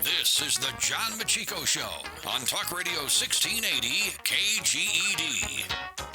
This is the John MECCICO Show on Talk Radio 1680 KGED.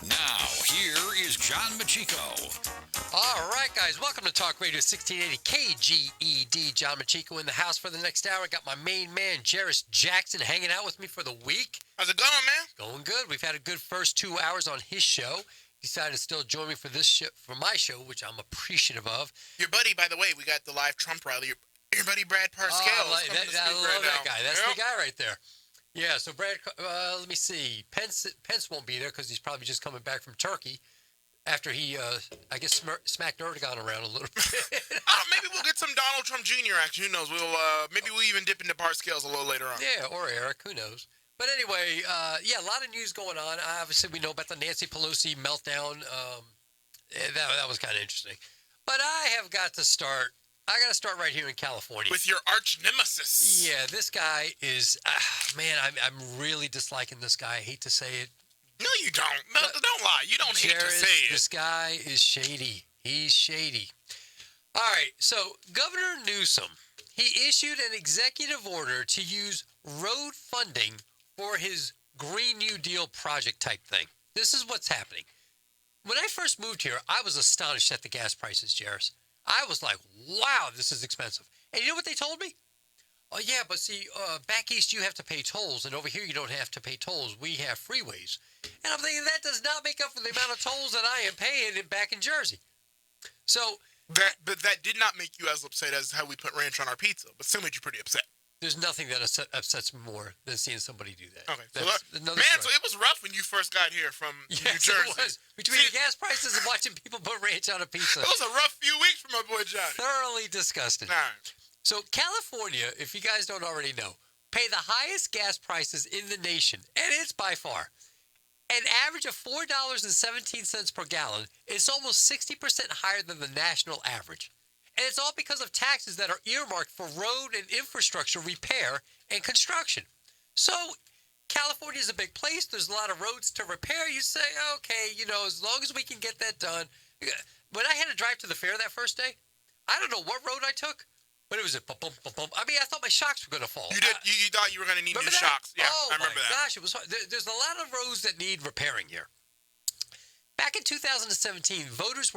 Now, here is John MECCICO. All right, guys, welcome to Talk Radio 1680 KGED. John MECCICO in the house for the next hour. Got my main man, Jarris Jackson, hanging out with me for the week. How's it going, man? Going good. We've had a good first 2 hours on his show. Decided to still join me for this show, for my show, which I'm appreciative of. Your buddy, by the way, we got the live Trump rally. Your buddy Brad Parscale. I love that guy. That's the guy right there. Yeah, so Brad, let me see. Pence won't be there because he's probably just coming back from Turkey after he, I guess, smacked Erdogan around a little bit. Maybe we'll get some Donald Trump Jr. action. Who knows? Maybe we'll even dip into Parscales a little later on. Yeah, or Eric. Who knows? But anyway, yeah, a lot of news going on. Obviously, we know about the Nancy Pelosi meltdown. That was kind of interesting. But I got to start right here in California. With your arch nemesis. Yeah, this guy is, man, I'm really disliking this guy. I hate to say it. No, you don't. No, don't lie. You don't hate to say it. This guy is shady. He's shady. All right, so Governor Newsom, he issued an executive order to use road funding for his Green New Deal project type thing. This is what's happening. When I first moved here, I was astonished at the gas prices, Jarris. I was like, wow, this is expensive. And you know what they told me? Oh, yeah, but see, back east you have to pay tolls, and over here you don't have to pay tolls. We have freeways. And I'm thinking that does not make up for the amount of tolls that I am paying back in Jersey. So but that did not make you as upset as how we put ranch on our pizza, but still made you pretty upset. There's nothing that upsets me more than seeing somebody do that. Okay, so it was rough when you first got here from New Jersey. It was. Between the gas prices and watching people put ranch on a pizza. It was a rough few weeks for my boy Johnny. Thoroughly disgusting. All right. So California, if you guys don't already know, pay the highest gas prices in the nation, and it's by far. An average of $4.17 per gallon. It's almost 60% higher than the national average. And it's all because of taxes that are earmarked for road and infrastructure repair and construction. So California is a big place. There's a lot of roads to repair. You say, okay, as long as we can get that done. When I had to drive to the fair that first day, I don't know what road I took, but it was a bump, bump, bump, bump. I mean, I thought my shocks were going to fall. You did. You thought you were going to need new shocks. Yeah, I remember that. Oh, my gosh. It was hard. There's a lot of roads that need repairing here. Back in 2017, voters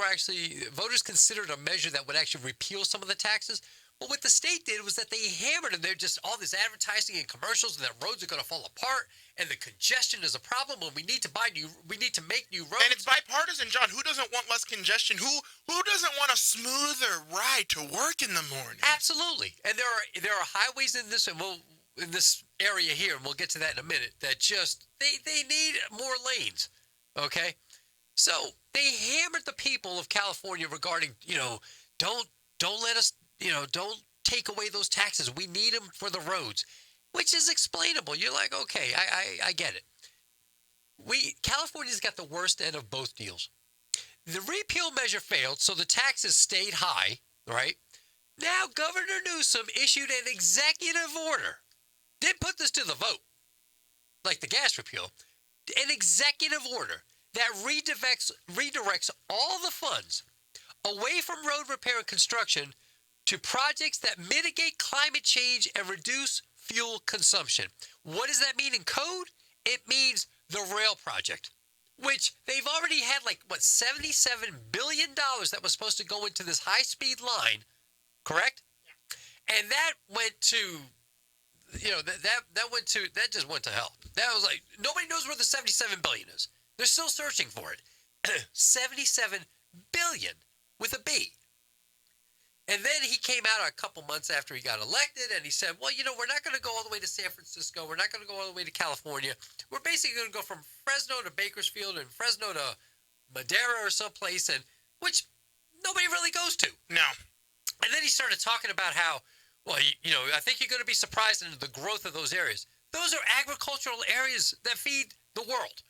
considered a measure that would actually repeal some of the taxes. But what the state did was that they hammered, and they're just all this advertising and commercials, and that roads are going to fall apart, and the congestion is a problem, and we need to make new roads. And it's bipartisan, John. Who doesn't want less congestion? Who doesn't want a smoother ride to work in the morning? Absolutely. And there are highways in this, and in this area here, and we'll get to that in a minute, that just they need more lanes. Okay. So they hammered the people of California regarding, don't let us, don't take away those taxes. We need them for the roads, which is explainable. You're like, okay, I get it. California's got the worst end of both deals. The repeal measure failed, so the taxes stayed high, right? Now Governor Newsom issued an executive order. Didn't put this to the vote, like the gas repeal. An executive order that redirects all the funds away from road repair and construction to projects that mitigate climate change and reduce fuel consumption. What does that mean in code? It means the rail project, which they've already had $77 billion that was supposed to go into this high-speed line, correct? Yeah. And that went to, that just went to hell. That was like, nobody knows where the $77 billion is. They're still searching for it. 77 billion with a B. And then he came out a couple months after he got elected and he said, well, we're not going to go all the way to San Francisco. We're not going to go all the way to California. We're basically going to go from Fresno to Bakersfield and Fresno to Madera or someplace, which nobody really goes to. No. And then he started talking about how, well, I think you're going to be surprised at the growth of those areas. Those are agricultural areas that feed the world.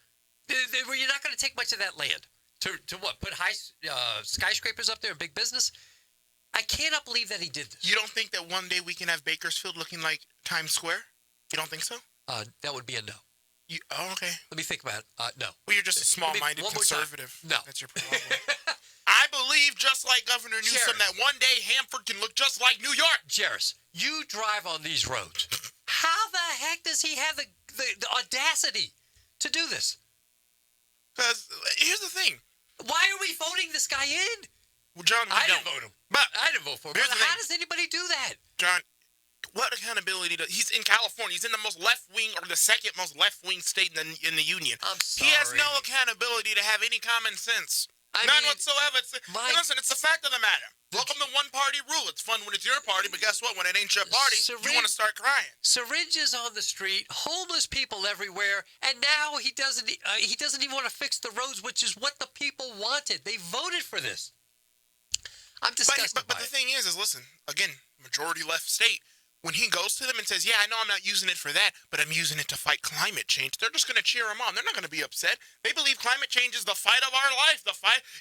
Where you're not going to take much of that land to what? Put high skyscrapers up there in big business? I cannot believe that he did this. You don't think that one day we can have Bakersfield looking like Times Square? You don't think so? That would be a no. Okay. Let me think about it. No. Well, you're just a small-minded one more time. conservative. No. That's your problem. I believe, just like Governor Newsom, Jairus. that one day Hanford can look just like New York. Jairus, you drive on these roads. How the heck does he have the audacity to do this? Because here's the thing. Why are we voting this guy in? Well, John, I didn't vote him. But I didn't vote for him. Here's But the how thing. does anybody do that? John, what accountability does he's in California? He's in the most left-wing, or the second most left-wing state in the union. I'm He has sorry. no accountability to have any common sense. None whatsoever. Listen, it's the fact of the matter. Welcome to one-party rule. It's fun when it's your party, but guess what? When it ain't your party, you want to start crying. Syringes on the street, homeless people everywhere, and now he doesn't even want to fix the roads, which is what the people wanted. They voted for this. I'm disgusted But by the it. thing is, listen, again, majority left state. When he goes to them and says, yeah, I know I'm not using it for that, but I'm using it to fight climate change, they're just going to cheer him on. They're not going to be upset. They believe climate change is the fight of our life.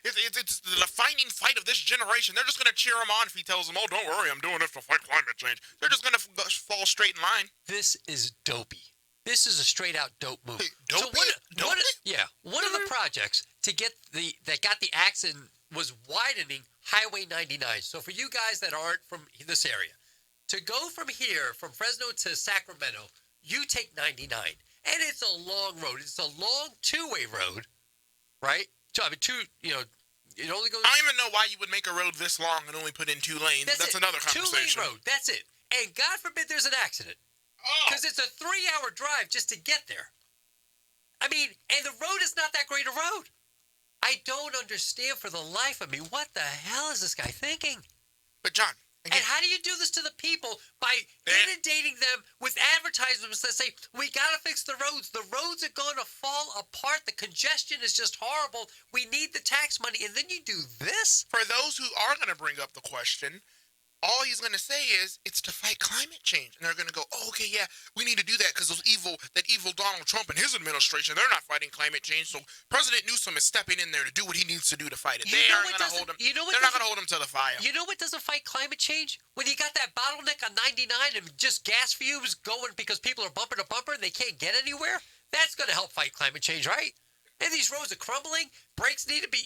It's the defining fight of this generation. They're just going to cheer him on if he tells them, oh, don't worry, I'm doing it to fight climate change. They're just going to fall straight in line. This is dopey. This is a straight-out dope move. Hey, dopey? One of the projects that got the accident was widening Highway 99. So for you guys that aren't from this area, to go from here, from Fresno to Sacramento, you take 99. And it's a long road. It's a long two-way road, right? I mean, it only goes... I don't even know why you would make a road this long and only put in 2 lanes. That's another conversation. 2-lane road. That's it. And God forbid there's an accident. Because it's a 3-hour drive just to get there. I mean, and the road is not that great a road. I don't understand for the life of me, what the hell is this guy thinking? But John, again, and how do you do this to the people? By inundating them with advertisements that say, we got to fix the roads. The roads are going to fall apart. The congestion is just horrible. We need the tax money. And then you do this? for those who are going to bring up the question, all he's going to say is it's to fight climate change. And they're going to go, oh, okay, yeah, we need to do that because that evil Donald Trump and his administration, they're not fighting climate change. So President Newsom is stepping in there to do what he needs to do to fight it. They aren't going to hold him. They're not going to hold him to the fire. You know what doesn't fight climate change? When you got that bottleneck on 99 and just gas fumes going because people are bumper to bumper and they can't get anywhere, that's going to help fight climate change, right? And these roads are crumbling. Brakes need to be...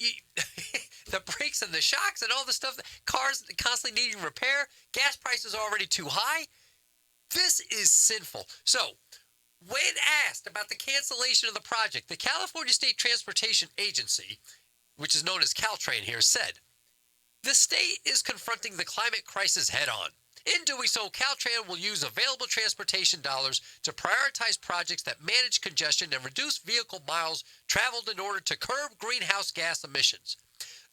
the brakes and the shocks and all the stuff. Cars constantly needing repair. Gas prices are already too high. This is sinful. So, when asked about the cancellation of the project, the California State Transportation Agency, which is known as Caltrain here, said, the state is confronting the climate crisis head on. In doing so, Caltrain will use available transportation dollars to prioritize projects that manage congestion and reduce vehicle miles traveled in order to curb greenhouse gas emissions.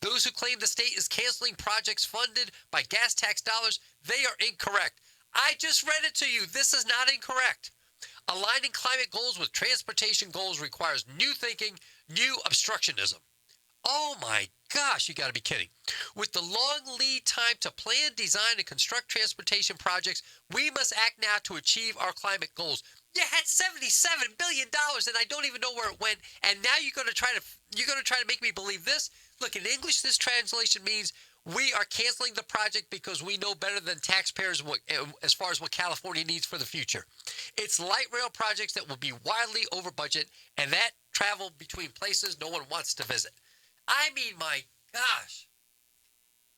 Those who claim the state is canceling projects funded by gas tax dollars, they are incorrect. I just read it to you. This is not incorrect. Aligning climate goals with transportation goals requires new thinking, new obstructionism. Oh my gosh, you got to be kidding. With the long lead time to plan, design, and construct transportation projects, we must act now to achieve our climate goals. You had $77 billion and I don't even know where it went, and now you're going to try to make me believe this? Look, in English, this translation means we are canceling the project because we know better than taxpayers as far as what California needs for the future. It's light rail projects that will be wildly over budget, and that travel between places no one wants to visit. I mean, my gosh,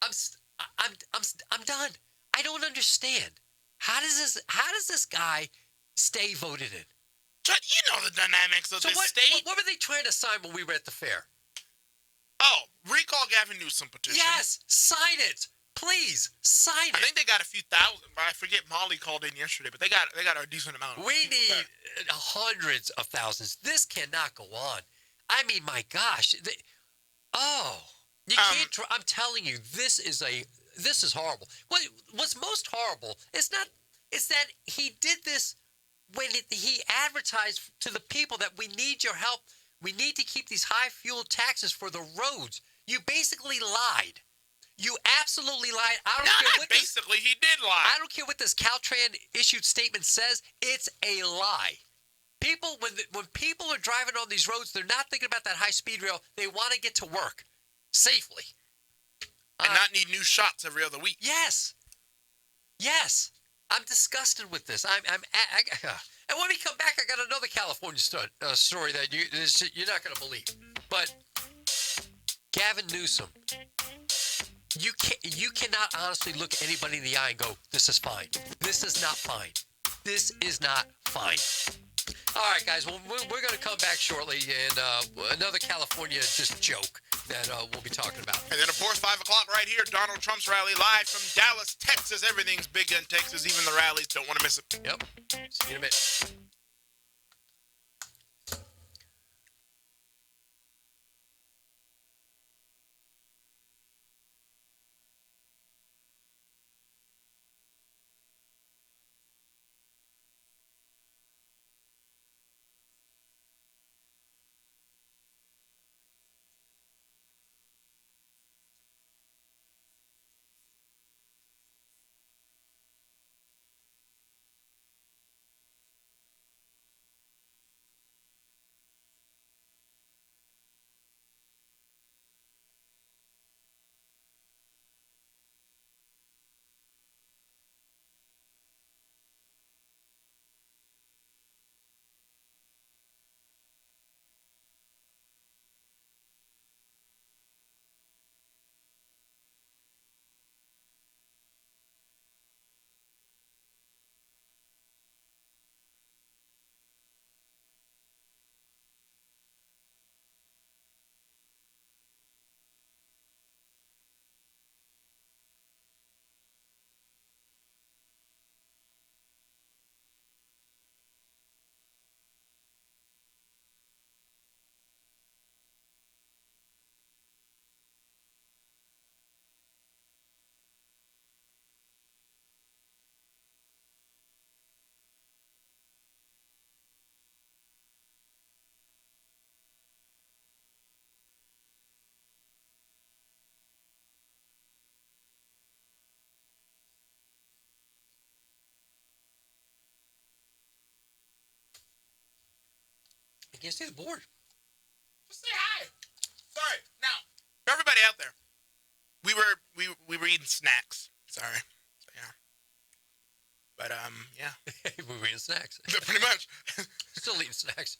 I'm done. I don't understand. How does this guy stay voted in? John, you know the dynamics of this state. What were they trying to sign when we were at the fair? Oh, recall Gavin Newsom petition. Yes, sign it. Please, sign it. I think they got a few thousand, but I forget Molly called in yesterday, but they got a decent amount. We need hundreds of thousands. This cannot go on. I mean, my gosh. You can't. I'm telling you, this is horrible. What's most horrible is that he did this when he advertised to the people that we need your help. We need to keep these high fuel taxes for the roads. You basically lied. You absolutely lied. He did lie. I don't care what this Caltrain issued statement says. It's a lie. People, when people are driving on these roads, they're not thinking about that high-speed rail. They want to get to work safely. And not need new shots every other week. Yes. Yes. I'm disgusted with this. And when we come back, I got another California story that you're not going to believe. But Gavin Newsom, you cannot honestly look anybody in the eye and go, "This is fine. This is not fine. This is not fine." All right, guys. Well, we're going to come back shortly, and another California just joke that we'll be talking about. And then, of course, 5 o'clock right here, Donald Trump's rally live from Dallas, Texas. Everything's big in Texas, even the rallies. Don't want to miss it. Yep. See you in a bit. I can't see the board. Just say hi. Sorry. Now, for everybody out there, we were eating snacks. Sorry. So, yeah. But yeah. We were eating snacks. Pretty much. Still eating snacks.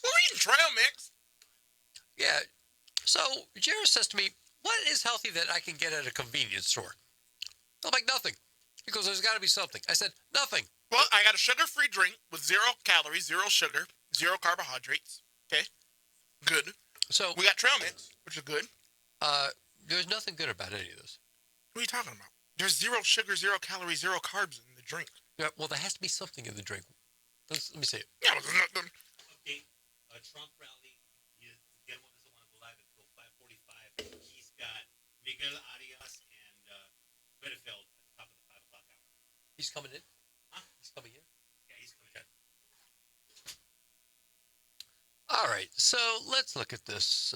We're eating trail mix. Yeah. So Jared says to me, "What is healthy that I can get at a convenience store?" I'm like, "Nothing." He goes, "There's got to be something." I said, "Nothing." Well, I got a sugar-free drink with 0 calories, 0 sugar, 0 carbohydrates. Okay. Good. So We got trail mix, which is good. there's nothing good about any of this. What are you talking about? There's 0 sugar, 0 calories, 0 carbs in the drink. Yeah, well, there has to be something in the drink. Let me see it. Yeah, but there's nothing. Update, Trump rally. Guillermo doesn't want to go live until 5:45. He's got Miguel Arias and Redefeld at the top of the 5 o'clock hour. He's coming in. Huh? He's coming in. Yeah, he's coming in. All right, so let's look at this.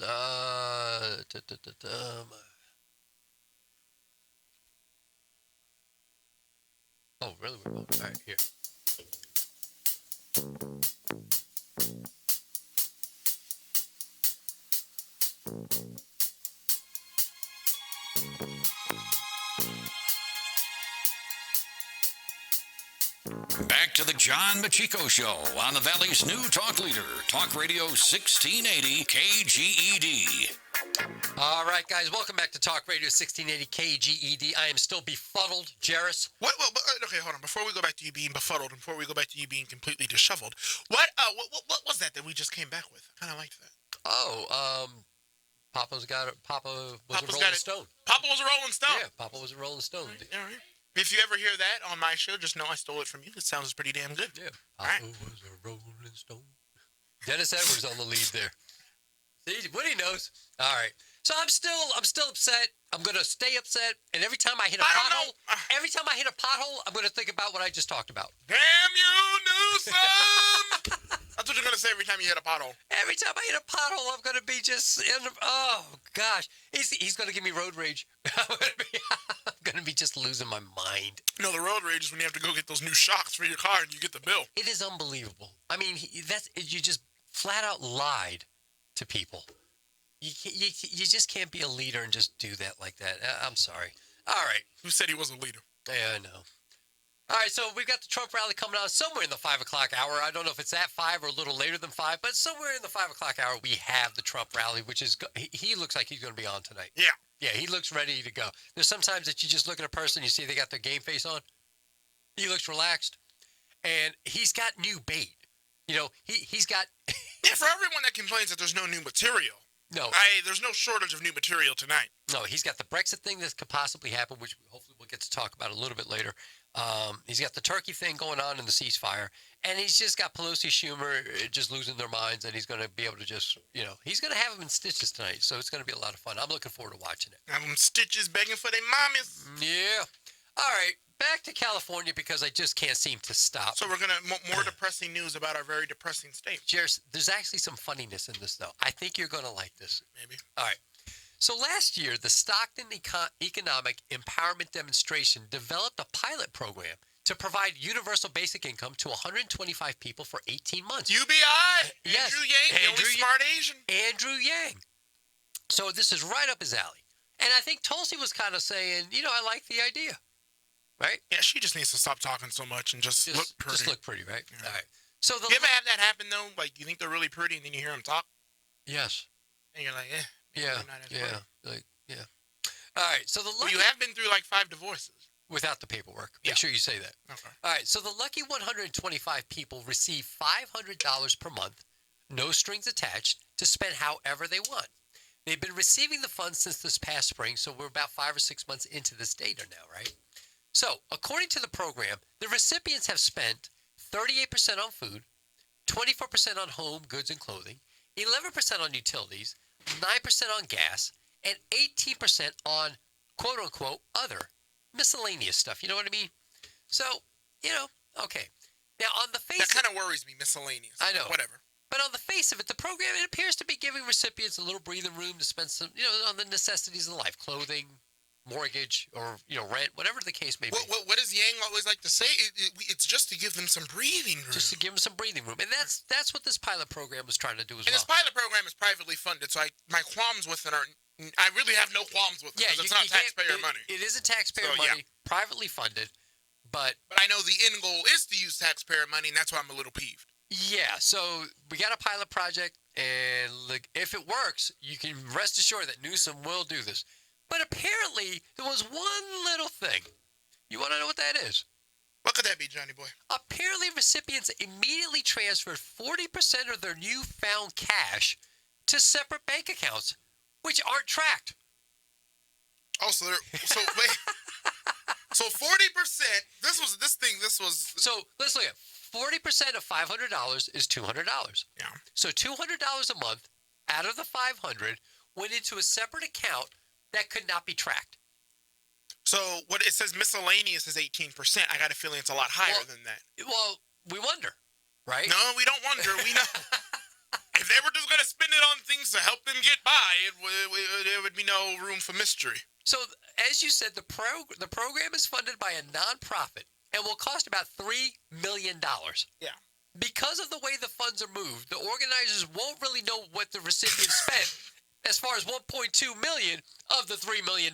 Oh, really? All right, here. Back to the John MECCICO Show on the Valley's new talk leader, Talk Radio 1680 KGED. All right, guys, welcome back to Talk Radio 1680 KGED. I am still befuddled, Jarris. Okay, hold on. Before we go back to you being befuddled, and before we go back to you being completely disheveled, what was that we just came back with? I kind of liked that. Oh, Papa was a Rolling Stone. Papa was a Rolling Stone. Yeah, Papa was a Rolling Stone. All right. If you ever hear that on my show, just know I stole it from you. It sounds pretty damn good. Yeah, All Papa right. was a Rolling Stone. Dennis Edwards on the lead there. See, Woody knows. All right. So I'm still upset. I'm gonna stay upset, and every time I hit a pothole, I'm gonna think about what I just talked about. Damn you, Newsom! That's what you're gonna say every time you hit a pothole. Every time I hit a pothole, I'm gonna be just oh gosh, he's gonna give me road rage. I'm gonna be just losing my mind. No, the road rage is when you have to go get those new shocks for your car and you get the bill. It is unbelievable. I mean, you just flat out lied to people. You just can't be a leader and just do that like that. I'm sorry. All right. Who said he was a leader? Yeah, I know. All right, so we've got the Trump rally coming on somewhere in the 5 o'clock hour. I don't know if it's at 5 or a little later than 5, but somewhere in the 5 o'clock hour, we have the Trump rally, which is, he looks like he's going to be on tonight. Yeah. Yeah, he looks ready to go. There's sometimes that you just look at a person, you see they got their game face on. He looks relaxed, and he's got new bait. You know, he's got... Yeah, for everyone that complains that there's no new material. No. There's no shortage of new material tonight. No, he's got the Brexit thing that could possibly happen, which hopefully we'll get to talk about a little bit later. He's got the Turkey thing going on in the ceasefire, and he's just got Pelosi, Schumer just losing their minds, and he's going to be able to just, he's going to have them in stitches tonight, so it's going to be a lot of fun. I'm looking forward to watching it. Have them stitches begging for their mommies. Yeah. All right, back to California because I just can't seem to stop. So we're going to more depressing news about our very depressing state. Cheers. There's actually some funniness in this, though. I think you're going to like this. Maybe. All right. So last year, the Stockton Economic Empowerment Demonstration developed a pilot program to provide universal basic income to 125 people for 18 months. UBI! Yes. Andrew Yang, the only smart Asian. Andrew Yang. So this is right up his alley. And I think Tulsi was kind of saying, I like the idea. Right? Yeah, she just needs to stop talking so much and just look pretty. Just look pretty, right? Yeah. All right. So you ever have that happen, though? Like, you think they're really pretty, and then you hear them talk? Yes. And you're like, Yeah. not as pretty. Yeah. All right. So the lucky... Well, you have been through, like, 5 divorces. Without the paperwork. Yeah. Make sure you say that. Okay. All right. So the lucky 125 people receive $500 per month, no strings attached, to spend however they want. They've been receiving the funds since this past spring, so we're about 5 or 6 months into this data now, right? So, according to the program, the recipients have spent 38% on food, 24% on home goods and clothing, 11% on utilities, 9% on gas, and 18% on quote-unquote other miscellaneous stuff. You know what I mean? So, okay. Now, on the face that kind of worries me, miscellaneous. I know. Whatever. But on the face of it, the program, it appears to be giving recipients a little breathing room to spend some, on the necessities of life, clothing, mortgage, or, rent, whatever the case may be. What does Yang always like to say? It's just to give them some breathing room. Just to give them some breathing room. And that's what this pilot program was trying to do as well. And this pilot program is privately funded, so my qualms with it are... I really have no qualms with it, because it's not taxpayer money. It isn't taxpayer money, privately funded, but... But I know the end goal is to use taxpayer money, and that's why I'm a little peeved. Yeah, so we got a pilot project, and if it works, you can rest assured that Newsom will do this. But apparently, there was one little thing. You want to know what that is? What could that be, Johnny boy? Apparently, recipients immediately transferred 40% of their newfound cash to separate bank accounts, which aren't tracked. Oh, so wait. So 40%, this was... So, let's look at 40% of $500 is $200. Yeah. So $200 a month out of the $500 went into a separate account that could not be tracked. So what it says miscellaneous is 18%. I got a feeling it's a lot higher than that. Well, we wonder, right? No, we don't wonder. We know. If they were just going to spend it on things to help them get by, there would be no room for mystery. So, as you said, the program is funded by a nonprofit and will cost about $3 million. Yeah. Because of the way the funds are moved, the organizers won't really know what the recipients spent as far as $1.2 million of the $3 million.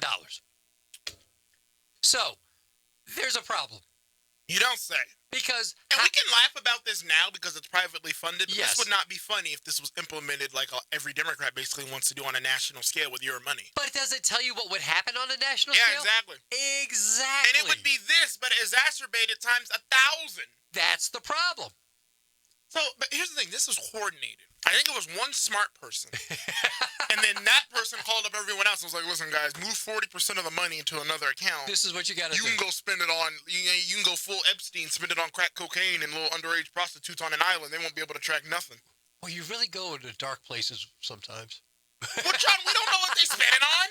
So, there's a problem. You don't say. Because... And we can laugh about this now because it's privately funded, but Yes. this would not be funny if this was implemented like every Democrat basically wants to do on a national scale with your money. But does it tell you what would happen on a national Yeah, scale? exactly. Exactly. And it would be this, but exacerbated times 1,000. That's the problem. So, but here's the thing. This is coordinated. I think it was one smart person. And then that person called up everyone else and was like, listen, guys, move 40% of the money into another account. This is what you got to do. You can go spend it on, you can go full Epstein, spend it on crack cocaine and little underage prostitutes on an island. They won't be able to track nothing. Well, you really go into dark places sometimes. Well, John, we don't know what they spent it on.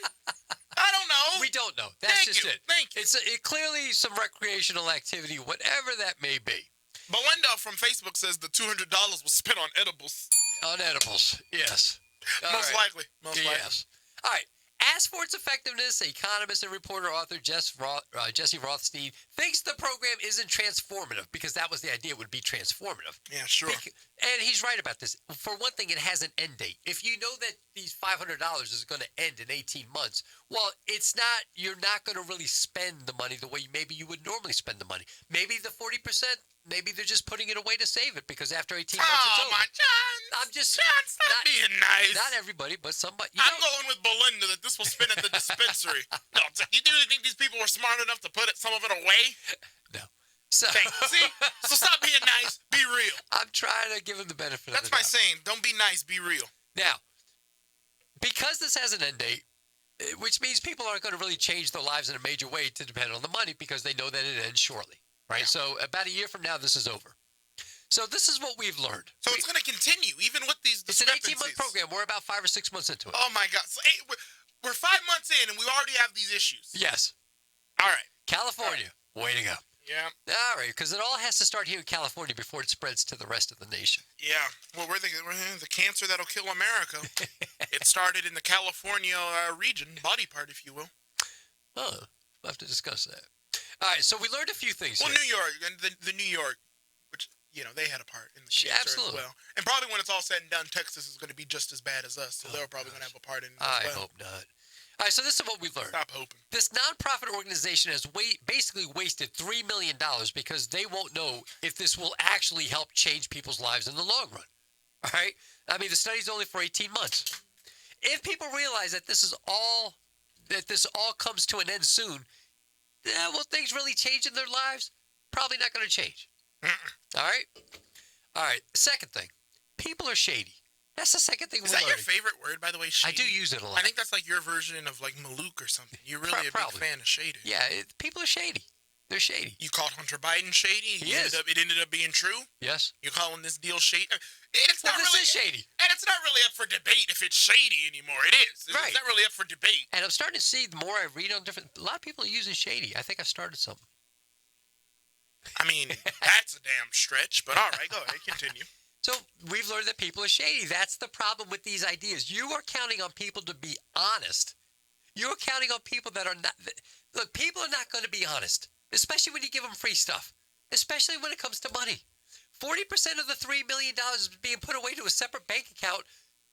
I don't know. We don't know. That's Thank just you. it. Thank you. It's clearly some recreational activity, whatever that may be. Belinda from Facebook says the $200 was spent on edibles. On edibles, yes. Most likely. Most likely. Yes. All right. As for its effectiveness, economist and reporter author Jesse Rothstein thinks the program isn't transformative because that was the idea, it would be transformative. Yeah, sure. And he's right about this. For one thing, it has an end date. If you know that these $500 is going to end in 18 months, well, you're not going to really spend the money the way maybe you would normally spend the money. Maybe the 40%, maybe they're just putting it away to save it because after 18 months it's over. Oh, my John. I'm just... John, stop being nice. Not everybody, but somebody. I'm going with Belinda that this will spin at the dispensary. No, you really think these people were smart enough to put some of it away? No. So, See? So stop being nice. Be real. I'm trying to give him the benefit of the That's my doubt. saying. Don't be nice. Be real. Now, because this has an end date, which means people aren't going to really change their lives in a major way to depend on the money because they know that it ends shortly, right? Yeah. So about a year from now, this is over. So this is what we've learned. So it's going to continue, even with these It's an discrepancies. 18-month program. We're about 5 or 6 months into it. Oh, my God. So, we're 5 months in, and we already have these issues. Yes. All right. California, way to go. Yeah. All right, because it all has to start here in California before it spreads to the rest of the nation. Yeah. Well, we're the cancer that'll kill America. It started in the California region, body part, if you will. Oh, we'll have to discuss that. All right, so we learned a few things Well, here. New York, and the New York, which, they had a part in the cancer absolutely. as well. And probably when it's all said and done, Texas is going to be just as bad as us, so they're probably going to have a part in it as I well. hope not. All right, so this is what we've learned. Stop hoping. This nonprofit organization has basically wasted $3 million because they won't know if this will actually help change people's lives in the long run. All right? I mean, the study's only for 18 months. If people realize that this all comes to an end soon, will things really change in their lives? Probably not going to change. All right? All right, second thing. People are shady. That's the second thing Is we're that your learning. favorite word, by the way, I shady? do use it a lot. I think that's like your version of like Malouk or something. You're really a big Probably. fan of shady. Yeah, people are shady. They're shady. You called Hunter Biden shady. He is. It ended up being true. Yes. You're calling this deal shady. It's Well, not this really is shady. And it's not really up for debate if it's shady anymore. It is. Right. It's not really up for debate. And I'm starting to see the more I read on a lot of people are using shady. I think I've started something. I mean, that's a damn stretch. But all right, go ahead, continue. So we've learned that people are shady. That's the problem with these ideas. You are counting on people to be honest. You're counting on people that are not. Look, people are not going to be honest, especially when you give them free stuff, especially when it comes to money. 40% of the $3 million is being put away to a separate bank account,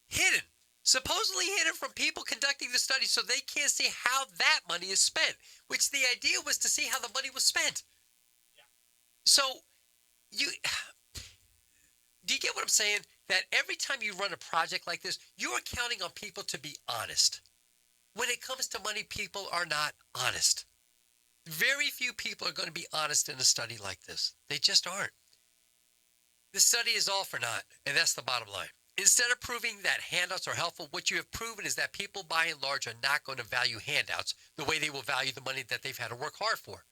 hidden, supposedly hidden from people conducting the study so they can't see how that money is spent, which the idea was to see how the money was spent. Yeah. So do you get what I'm saying? That every time you run a project like this, you are counting on people to be honest. When it comes to money, people are not honest. Very few people are going to be honest in a study like this. They just aren't. The study is all for naught, and that's the bottom line. Instead of proving that handouts are helpful, what you have proven is that people by and large are not going to value handouts the way they will value the money that they've had to work hard for.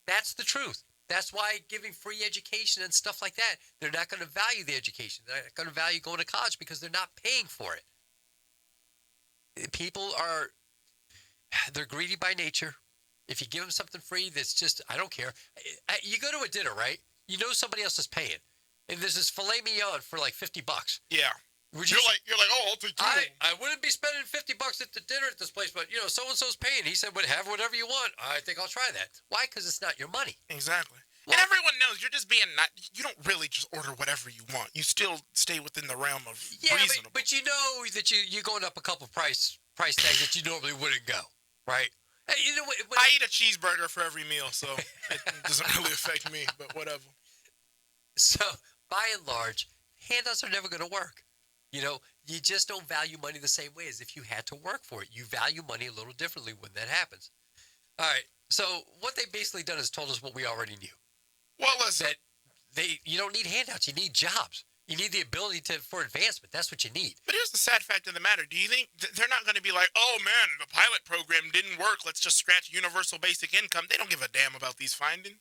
That's the truth. That's why giving free education and stuff like that, they're not going to value the education. They're not going to value going to college because they're not paying for it. People they're greedy by nature. If you give them something free that's just, I don't care. You go to a dinner, right? You know somebody else is paying. And there's this filet mignon for like $50. Yeah. Would You're like, oh, I'll take two. I wouldn't be spending $50 at the dinner at this place, but so-and-so's paying. He said, have whatever you want. I think I'll try that. Why? Because it's not your money. Exactly. Well, and everyone knows you're just being you don't really just order whatever you want. You still stay within the realm of reasonable. But you know that you're going up a couple price tags that you normally wouldn't go, right? Hey, I eat a cheeseburger for every meal, so it doesn't really affect me, but whatever. So, by and large, handouts are never going to work. You just don't value money the same way as if you had to work for it. You value money a little differently when that happens. All right. So what they've basically done is told us what we already knew. Well, listen. That you don't need handouts. You need jobs. You need the ability for advancement. That's what you need. But here's the sad fact of the matter. Do you think they're not going to be like, oh, man, the pilot program didn't work. Let's just scratch universal basic income. They don't give a damn about these findings.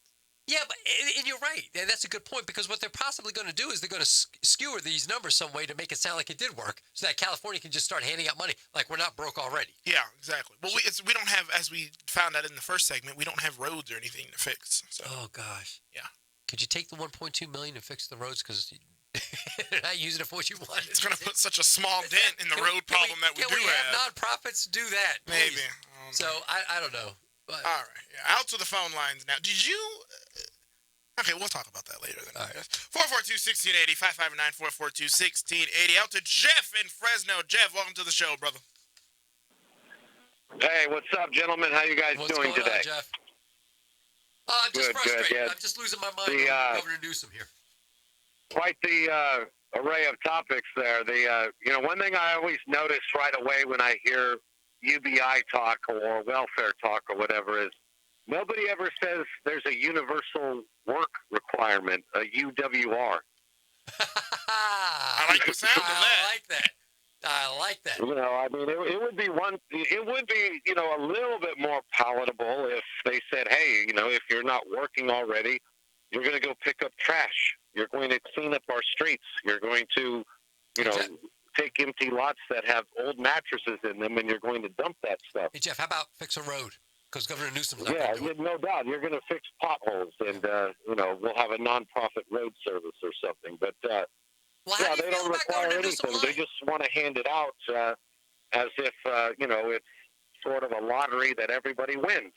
Yeah, but and you're right. And that's a good point because what they're possibly going to do is they're going to skewer these numbers some way to make it sound like it did work so that California can just start handing out money like we're not broke already. Yeah, exactly. Well, we don't have, as we found out in the first segment, we don't have roads or anything to fix. So. Oh, gosh. Yeah. Could you take the $1.2 million and fix the roads? Because They're not using it for what you want. It's going to put such a small dent in the road problem that we do have. Can we have have. nonprofits do that? Maybe. Please? So I don't know. But. All right. Yeah. Out to the phone lines now. Did you? Okay, we'll talk about that later then. All right. 442-1680, 559-442-1680. Out to Jeff in Fresno. Jeff, welcome to the show, brother. Hey, what's up, gentlemen? How you guys doing today? On, Jeff? I'm just frustrated. Good, yeah. I'm just losing my mind over Governor Newsom here. Quite the array of topics there. One thing I always notice right away when I hear UBI talk or welfare talk or whatever is nobody ever says there's a universal work requirement, a UWR. I like the sound of that. I like that. I mean, it would be a little bit more palatable if they said, hey, if you're not working already, you're going to go pick up trash. You're going to clean up our streets. You're going to, take empty lots that have old mattresses in them, and you're going to dump that stuff. Hey, Jeff, how about fix a road? Because Governor Newsom's not going to do it. No doubt. You're going to fix potholes, and, we'll have a nonprofit road service or something. But, they don't require anything. They just want to hand it out as if, it's sort of a lottery that everybody wins.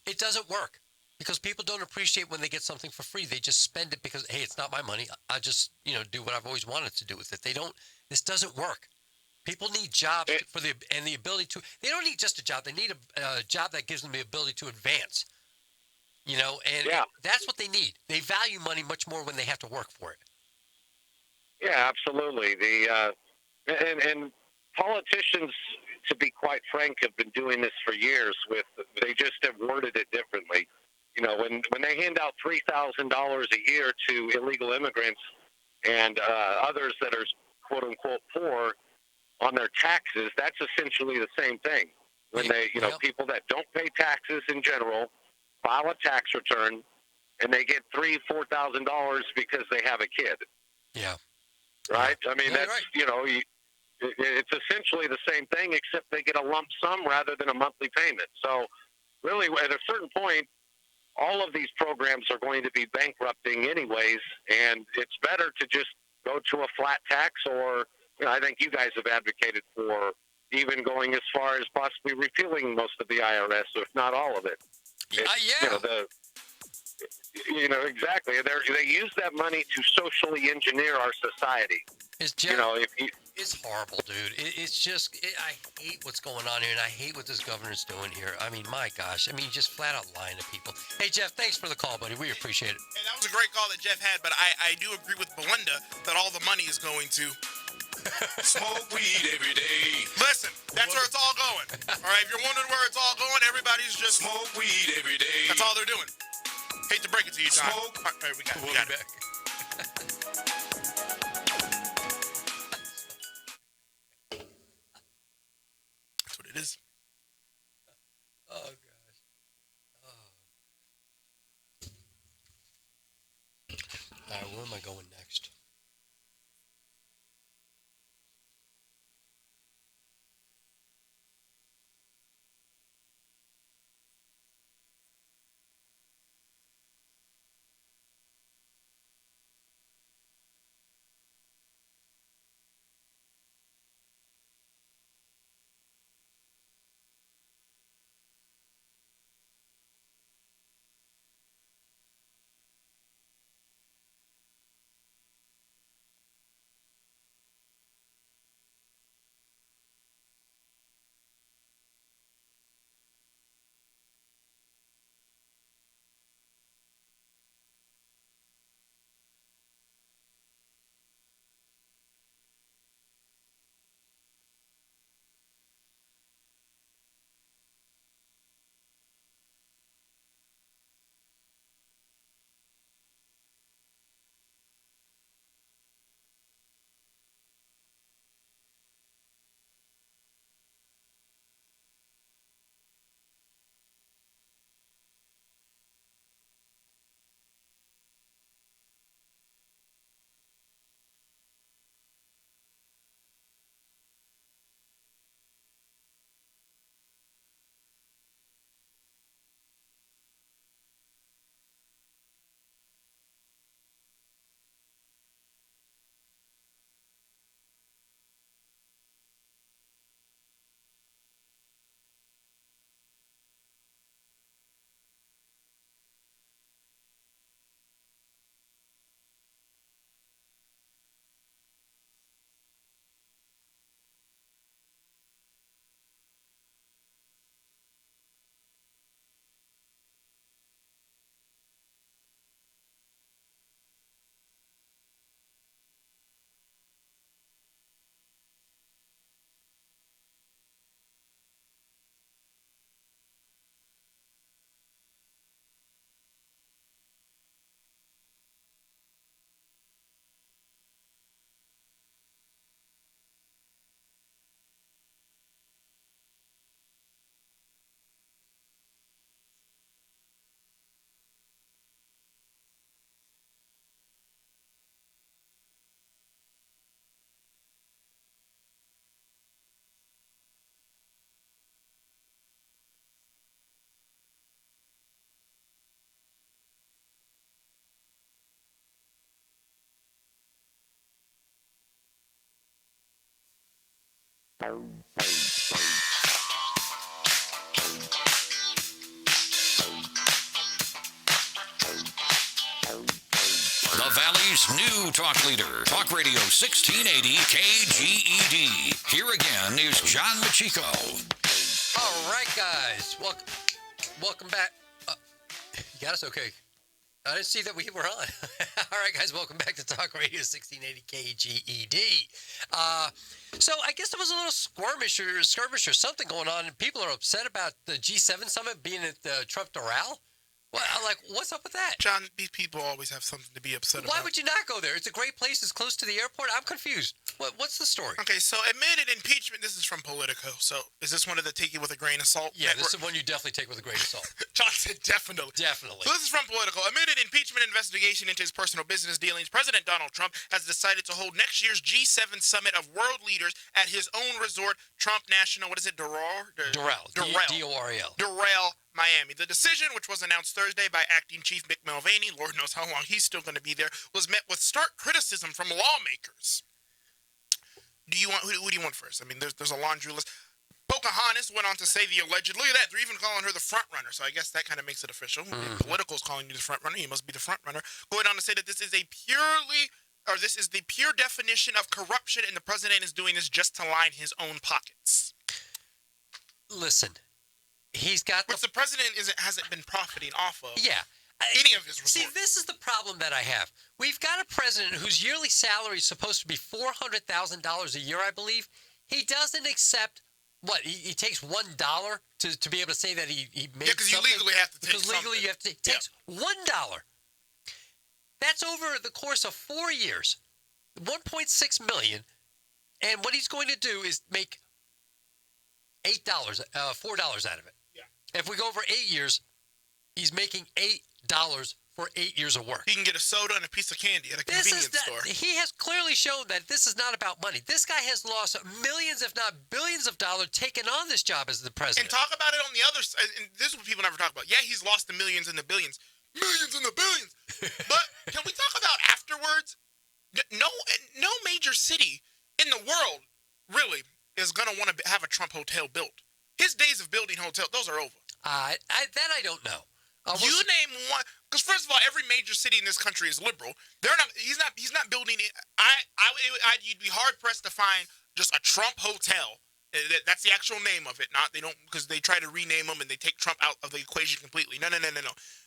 It doesn't work because people don't appreciate when they get something for free. They just spend it because, hey, it's not my money. I just, do what I've always wanted to do with it. This doesn't work. People need jobs and the ability to. They don't need just a job. They need a job that gives them the ability to advance. And that's what they need. They value money much more when they have to work for it. Yeah, absolutely. And politicians, to be quite frank, have been doing this for years. They just have worded it differently. When they hand out $3,000 a year to illegal immigrants and others that are quote unquote poor on their taxes, that's essentially the same thing. When they, people that don't pay taxes in general file a tax return and they get $3,000-$4,000 because they have a kid. Yeah. Right? I mean, that's, right. It's essentially the same thing, except they get a lump sum rather than a monthly payment. So really, at a certain point, all of these programs are going to be bankrupting anyways, and it's better to just go to a flat tax or, I think you guys have advocated for even going as far as possibly repealing most of the IRS, if not all of it. Exactly. They use that money to socially engineer our society. It's horrible, dude. It's just, I hate what's going on here, and I hate what this governor's doing here. I mean, my gosh. I mean, just flat out lying to people. Hey, Jeff, thanks for the call, buddy. We appreciate it. Hey, that was a great call that Jeff had, but I do agree with Belinda that all the money is going to smoke weed every day. Listen, that's where it's all going. All right, if you're wondering where it's all going, everybody's just smoke weed every day. That's all they're doing. Hate to break it to you, John. Smoke. All right, we got it. Back. That's what it is. Oh, gosh. All right, where am I going next? The Valley's new talk leader, Talk Radio 1680 KGED. Here again is John MECCICO. All right, guys. Welcome back. You got us? Okay. I didn't see that we were on. All right, guys. Welcome back to Talk Radio 1680 KGED. So I guess there was a little skirmish or something going on, and people are upset about the G7 summit being at the Trump Doral. Well, like, what's up with that? John, these people always have something to be upset about. Why would you not go there? It's a great place. It's close to the airport. I'm confused. What's the story? Okay, so admitted impeachment. This is from Politico. So is this one of the take it with a grain of salt? Yeah, this is one you definitely take with a grain of salt. John said definitely. Definitely. So this is from Politico. Admitted impeachment investigation into his personal business dealings. President Donald Trump has decided to hold next year's G7 summit of world leaders at his own resort, Trump National. What is it? Doral. Doral. Doral, Miami. The decision, which was announced Thursday by acting chief Mick Mulvaney, Lord knows how long he's still going to be there, was met with stark criticism from lawmakers. Who do you want first? I mean, there's a laundry list. Pocahontas went on to say the alleged. Look at that. They're even calling her the front runner. So I guess that kind of makes it official. Politico's calling you the front runner. You must be the front runner. Going on to say that this is the pure definition of corruption, and the president is doing this just to line his own pockets. Listen, he's got which the president hasn't been profiting off of. Yeah. Any of his reports. See, this is the problem that I have. We've got a president whose yearly salary is supposed to be $400,000 a year, I believe. He doesn't accept what? He takes $1 to be able to say that he made something? Yeah, because you legally have to take Because legally you have to take $1. That's over the course of 4 years, $1.6 million, and what he's going to do is make $4 out of it. Yeah. If we go over 8 years, he's making $8 for 8 years of work. He can get a soda and a piece of candy at a convenience store. He has clearly shown that this is not about money. This guy has lost millions, if not billions of dollars taking on this job as the president. And talk about it on the other side. And this is what people never talk about. Yeah, he's lost the millions and the billions. Millions and the billions. But can we talk about afterwards? No major city in the world really is going to want to have a Trump hotel built. His days of building hotels, those are over. I don't know. You name one, because first of all, every major city in this country is liberal. He's not building it. You'd be hard pressed to find just a Trump hotel. That's the actual name of it. They don't, because they try to rename them and they take Trump out of the equation completely. No.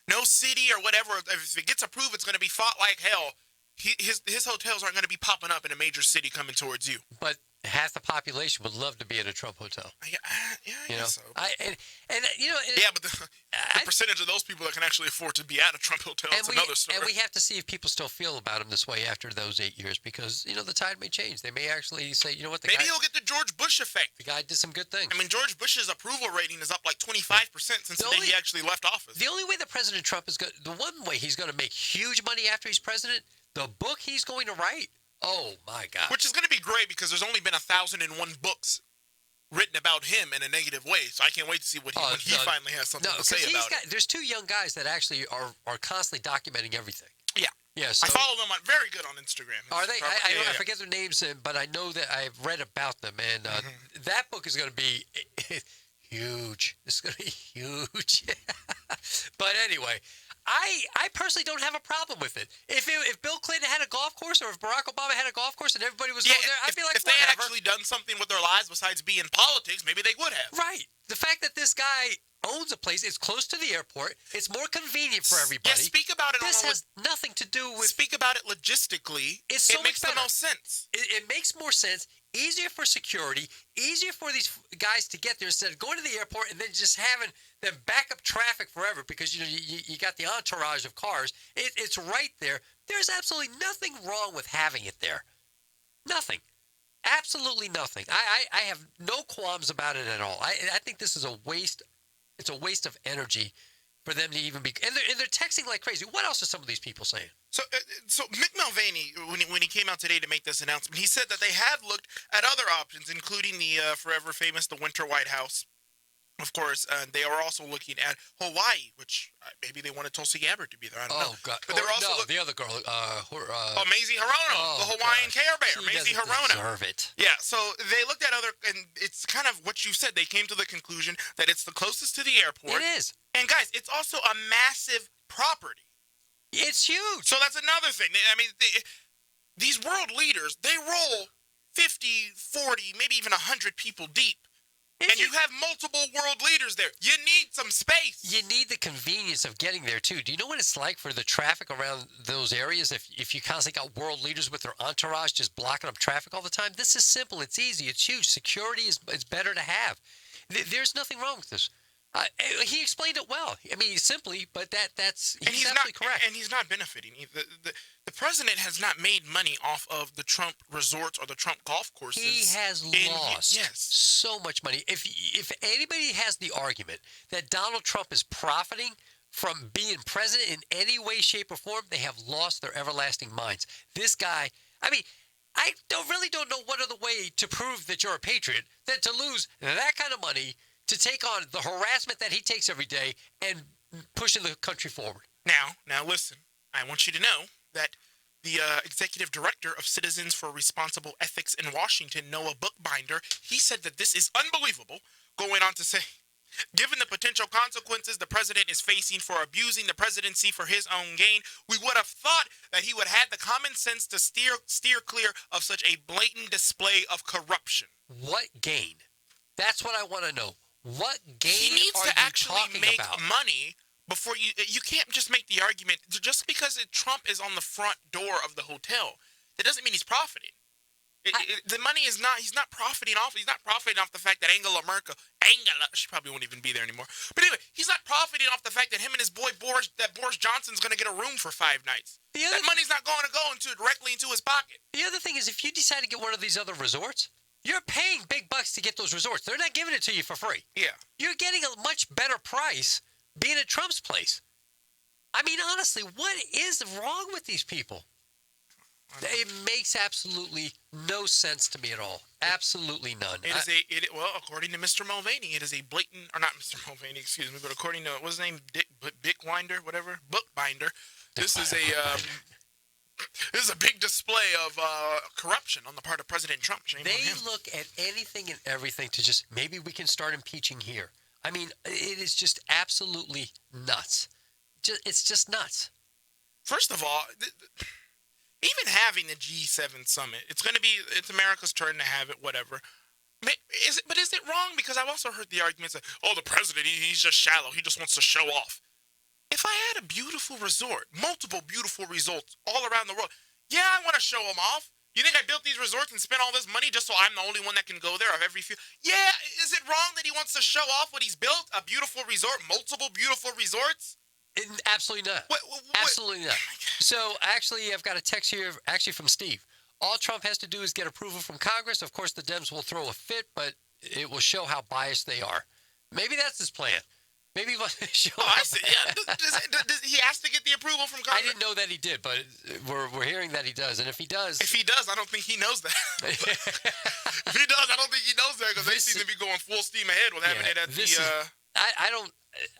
No city or whatever. If it gets approved, it's going to be fought like hell. His hotels aren't going to be popping up in a major city coming towards you. But half the population would love to be at a Trump hotel. Yeah, I guess so. But the percentage of those people that can actually afford to be at a Trump hotel is another story. And we have to see if people still feel about him this way after those 8 years, because the tide may change. They may actually say, you know what, maybe he'll get the George Bush effect. The guy did some good things. I mean, George Bush's approval rating is up like 25% since the day he actually left office. The only way that President Trump is going, the one way he's going to make huge money after he's president, the book he's going to write. Oh, my God. Which is going to be great because there's only been 1,001 books written about him in a negative way. So I can't wait to see when he finally has something to say about it. There's two young guys that actually are constantly documenting everything. Yeah. Yeah. So, I follow them very good on Instagram. Are they? I forget their names, but I know that I've read about them. And that book is going to be huge. It's going to be huge. But anyway, I personally don't have a problem with it. If Bill Clinton had a golf course, or if Barack Obama had a golf course and everybody was going there, I'd be like, if they had actually done something with their lives besides be in politics, maybe they would have. Right. The fact that this guy owns a place, it's close to the airport, it's more convenient for everybody. Yeah, speak about it. This has nothing to do with. Speak about it logistically. It makes the most sense. It makes more sense. Easier for security, easier for these guys to get there instead of going to the airport and then just having them back up traffic forever because you got the entourage of cars. It's right there. There's absolutely nothing wrong with having it there. Nothing. Absolutely nothing. I have no qualms about it at all. I think this is a waste. It's a waste of energy for them to even be. And they're texting like crazy. What else are some of these people saying? So Mick Mulvaney, when he came out today to make this announcement, he said that they have looked at other options, including the forever famous, the Winter White House. Of course, they are also looking at Hawaii, which maybe they wanted Tulsi Gabbard to be there. I don't know. God! But they're also the other girl. Maisie Hirono, the Hawaiian Care Bear, She Maisie doesn't Hirono. deserve it. Yeah, so they looked at and it's kind of what you said. They came to the conclusion that it's the closest to the airport. It is. And guys, it's also a massive property. It's huge. So that's another thing. I mean, these world leaders, they roll 50, 40, maybe even 100 people deep. And you have multiple world leaders there. You need some space. You need the convenience of getting there, too. Do you know what it's like for the traffic around those areas if you constantly got world leaders with their entourage just blocking up traffic all the time? This is simple. It's easy. It's huge. Security is better to have. There's nothing wrong with this. He explained it well. I mean, simply, but he's absolutely correct. And he's not benefiting. The president has not made money off of the Trump resorts or the Trump golf courses. He has lost so much money. If anybody has the argument that Donald Trump is profiting from being president in any way, shape, or form, they have lost their everlasting minds. This guy, I mean, I don't know what other way to prove that you're a patriot than to lose that kind of money to take on the harassment that he takes every day and pushing the country forward. Now listen, I want you to know that the executive director of Citizens for Responsible Ethics in Washington, Noah Bookbinder, he said that this is unbelievable, going on to say, given the potential consequences the president is facing for abusing the presidency for his own gain, we would have thought that he would have the common sense to steer clear of such a blatant display of corruption. What gain? That's what I want to know. What gain he needs are to you actually talking make about? money before you can't just make the argument just because Trump is on the front door of the hotel. That doesn't mean he's profiting. The money is not. He's not profiting off. He's not profiting off the fact that Angela, she probably won't even be there anymore. But anyway, he's not profiting off the fact that him and his boy Boris Johnson's going to get a room for 5 nights. That money's not going to go directly into his pocket. The other thing is, if you decide to get one of these other resorts, you're paying big bucks to get those resorts. They're not giving it to you for free. Yeah. You're getting a much better price being at Trump's place. I mean, honestly, what is wrong with these people? It makes absolutely no sense to me at all. Absolutely none. Well, according to Mr. Mulvaney, it is a blatant, or not Mr. Mulvaney, excuse me, but according to, what's his name, Bookbinder, this is a big display of corruption on the part of President Trump. They look at anything and everything to just, maybe we can start impeaching here. I mean, it is just absolutely nuts. It's just nuts. First of all, even having the G7 summit, it's America's turn to have it, whatever. But is it wrong? Because I've also heard the arguments that, the president, he's just shallow. He just wants to show off. If I had a beautiful resort, multiple beautiful resorts all around the world, yeah, I want to show them off. You think I built these resorts and spent all this money just so I'm the only one that can go there of every few? Yeah, is it wrong that he wants to show off what he's built? A beautiful resort, multiple beautiful resorts? Absolutely not. Absolutely not. So, actually, I've got a text here, from Steve. All Trump has to do is get approval from Congress. Of course, the Dems will throw a fit, but it will show how biased they are. Maybe that's his plan. Maybe he wants to show I see. Yeah. He has to get the approval from Congress. I didn't know that he did, but we're hearing that he does. And if he does, I don't think he knows that. If he does, I don't think he knows that because they seem to be going full steam ahead with having it at the.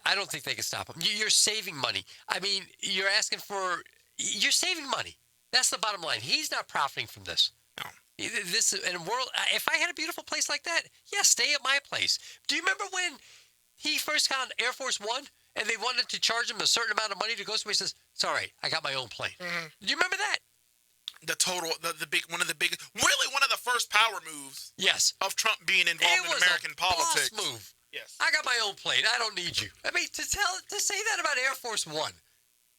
I don't think they can stop him. You're saving money. I mean, you're saving money. That's the bottom line. He's not profiting from this. No. If I had a beautiful place like that, yeah, stay at my place. Do you remember when he first got on Air Force One and they wanted to charge him a certain amount of money to go somewhere? He says, "It's all right. I got my own plane." Mm-hmm. Do you remember that? One of the first power moves. Yes. Of Trump being involved in American politics. Boss move. Yes. I got my own plane. I don't need you. I mean, to say that about Air Force One.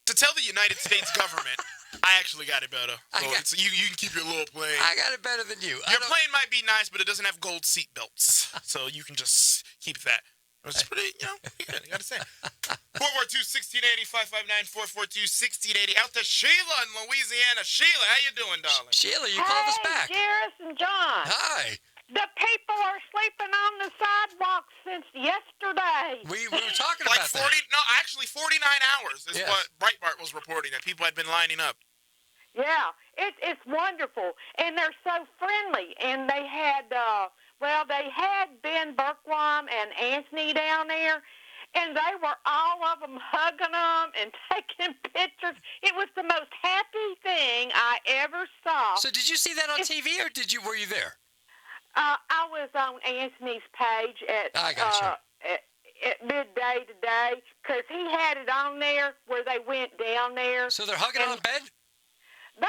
To tell the United States government, I actually got it better. So you can keep your little plane. I got it better than you. Your plane might be nice, but it doesn't have gold seat belts. So you can just keep that. It's pretty, good, I got to say. 442-1680-559-442-1680. Out to Sheila in Louisiana. Sheila, how you doing, darling? Sheila, you called us back. Jairus and John. Hi. The people are sleeping on the sidewalks since yesterday. We were talking like about 40, that. No, actually 49 hours is what Breitbart was reporting, that people had been lining up. Yeah, it's wonderful. And they're so friendly. And they had Well, they had Ben Bergquam and Anthony down there, and they were all of them hugging them and taking pictures. It was the most happy thing I ever saw. So did you see that on TV, or were you there? I was on Anthony's page I gotcha. At midday today, because he had it on there where they went down there. So they're hugging on Ben? They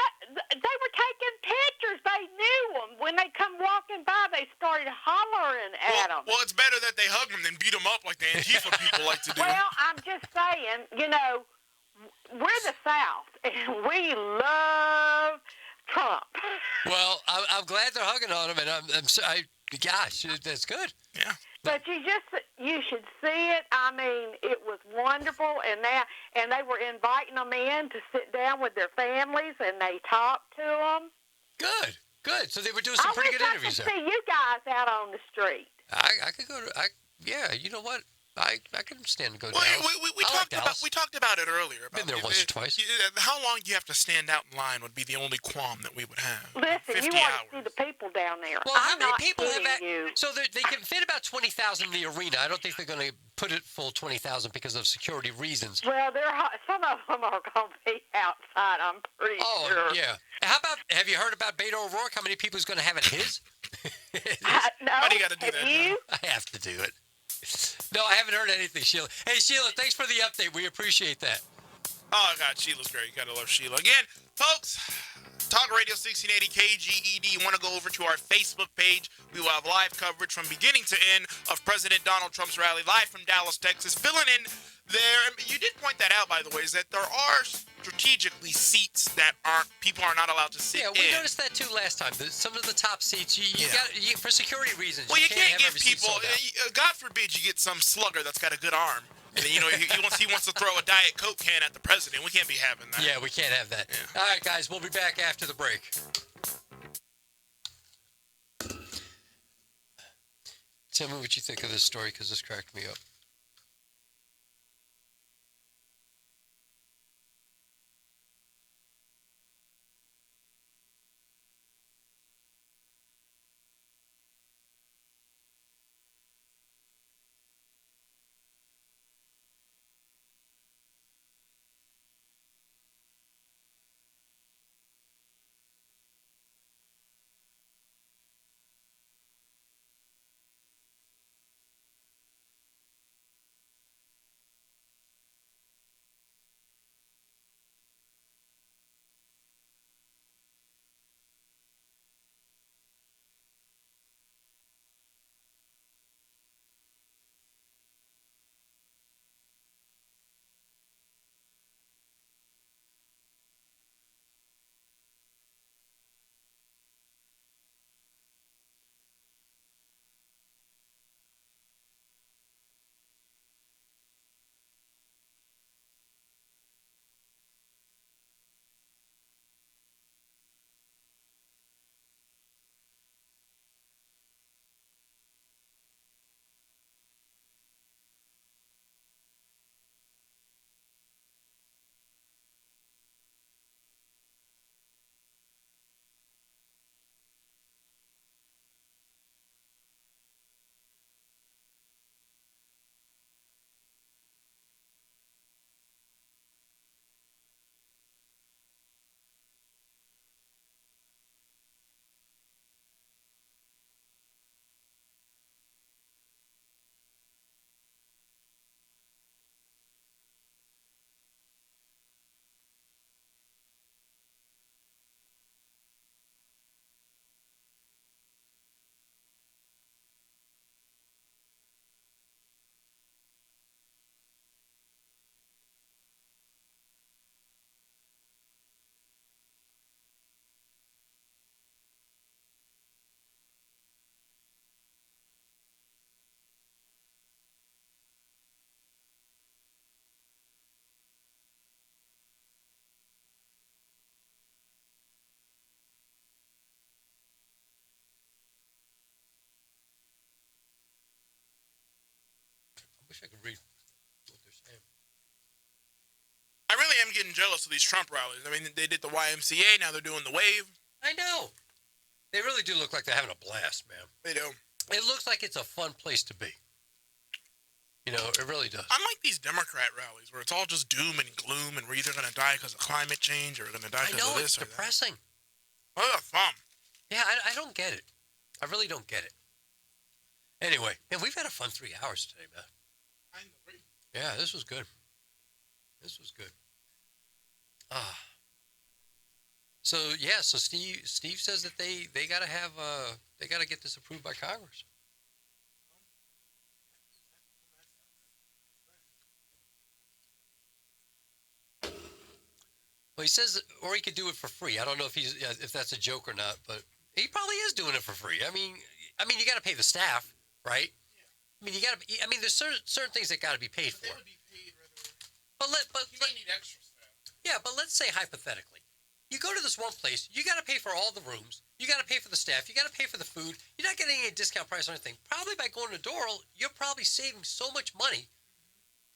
were taking pictures. They knew them. When they come walking by, they started hollering at them. Well, it's better that they hug them than beat them up like the Antifa people like to do. Well, I'm just saying, we're the South, and we love Trump. Well, I'm glad they're hugging on him, and gosh, that's good. Yeah. But you should see it. I mean, it was wonderful, and they were inviting them in to sit down with their families, and they talked to them. Good. So they were doing some pretty good interviews there. I could see you guys out on the street. I could go to. Yeah, you know what? I could stand to go Well, Dallas. we talked about it earlier. Been there once or twice. How long do you have to stand out in line would be the only qualm that we would have. Listen, you want to see the people down there. Well, how many people have that? So they can fit about 20,000 in the arena. I don't think they're going to put it full 20,000 because of security reasons. Well, some of them are going to be outside, I'm pretty sure. Oh, yeah. Have you heard about Beto O'Rourke? How many people he's going to have at his? No, Why do you got to do that? you? I have to do it. No, I haven't heard anything, Sheila. Hey, Sheila, thanks for the update. We appreciate that. Oh, God, Sheila's great. You got to love Sheila. Again, folks, Talk Radio 1680 KGED. You want to go over to our Facebook page. We will have live coverage from beginning to end of President Donald Trump's rally, live from Dallas, Texas. Filling in there, and you did point that out, by the way, is that there are strategically seats that people are not allowed to sit in. Yeah, we noticed that too last time. Some of the top seats, for security reasons. Well, you can't give have every seat people. sold out. God forbid you get some slugger that's got a good arm, and then, he wants to throw a Diet Coke can at the president. We can't be having that. Yeah, we can't have that. Yeah. All right, guys, we'll be back after the break. Tell me what you think of this story, because this cracked me up. I wish I could read what they're saying. I really am getting jealous of these Trump rallies. I mean, they did the YMCA, now they're doing the wave. I know. They really do look like they're having a blast, man. They do. It looks like it's a fun place to be. You know, it really does. Unlike these Democrat rallies where it's all just doom and gloom and we're either going to die because of climate change or we're going to die I because know, of it's this or depressing. that. What a thumb. Yeah, I don't get it. I really don't get it. Anyway, and we've had a fun 3 hours today, man. Yeah, this was good. This was good. So Steve says that they got to have they got to get this approved by Congress. Well, he says, or he could do it for free. I don't know if that's a joke or not, but he probably is doing it for free. I mean, you got to pay the staff, right? I mean, there's certain things that got to be paid for. They would be paid rather. But You may need extra staff. yeah, but let's say hypothetically, you go to this one place, you got to pay for all the rooms, you got to pay for the staff, you got to pay for the food. You're not getting any discount price or anything. Probably by going to Doral, you're probably saving so much money.